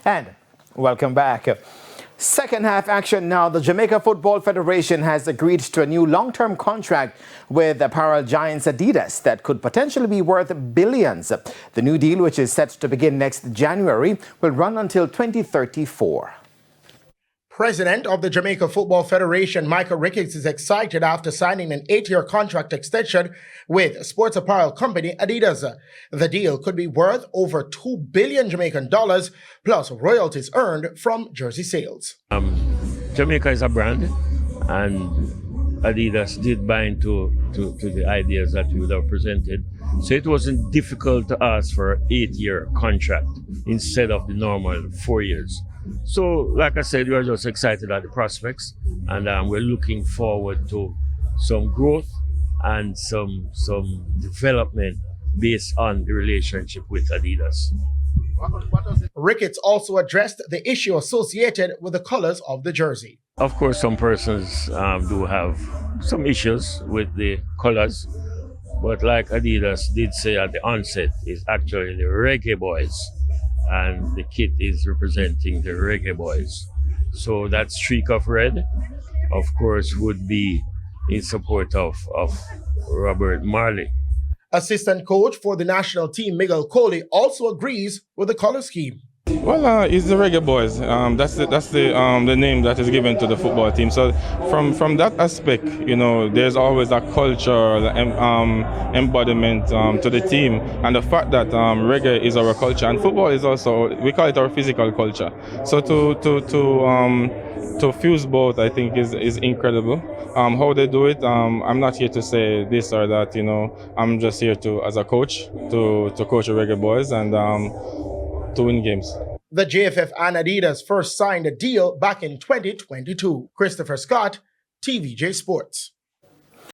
And welcome back. Second half action now. The Jamaica Football Federation has agreed to a new long-term contract with apparel giants Adidas that could potentially be worth billions. The new deal, which is set to begin next January, will run until 2034. President of the Jamaica Football Federation, Michael Ricketts, is excited after signing an 8-year contract extension with sports apparel company Adidas. The deal could be worth over $2 billion Jamaican dollars, plus royalties earned from jersey sales. Jamaica is a brand, and Adidas did buy into the ideas that we would have presented. So it wasn't difficult to ask for an 8-year contract instead of the normal 4 years. So, like I said, we are just excited at the prospects, and we're looking forward to some growth and some development based on the relationship with Adidas. Ricketts also addressed the issue associated with the colors of the jersey. Of course, some persons do have some issues with the colors, but like Adidas did say at the onset, it's actually the reggae boys. And the kit is representing the reggae boys. So that streak of red, of course, would be in support of Robert Marley. Assistant coach for the national team, Miguel Coley, also agrees with the color scheme. Well, it's the Reggae Boys. That's the name that is given to the football team. So from that aspect, there's always a cultural embodiment to the team, and the fact that reggae is our culture and football is also, we call it our physical culture. So to fuse both, I think is incredible. How they do it, I'm not here to say this or that. I'm just here as a coach to coach the Reggae Boys and to win games. The JFF and Adidas first signed a deal back in 2022. Christopher Scott, TVJ Sports.